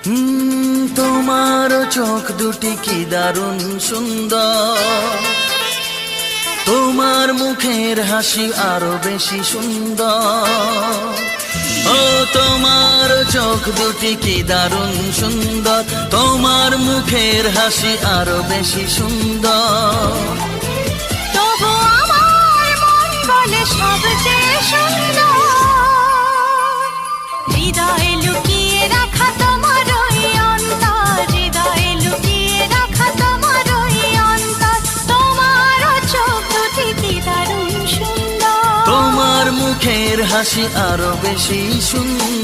তোমার চোখ দুটি কি দারুণ সুন্দর, তোমার মুখের হাসি আরো বেশি সুন্দর। ও তোমার চোখ দুটি কি দারুণ সুন্দর, তোমার মুখের হাসি আরো বেশি সুন্দর। তবু আমার মন বলে সবচেয়ে সুন্দর, হৃদয়ে লুকিয়ে রাখা তোমার ওই অন্তর, হৃদয়ে লুকিয়ে রাখা তোমার ওই অন্তর। তোমার চোখ দুটি কি দারুণ সুন্দর, তোমার মুখের হাসি আরো বেশি সুন্দর।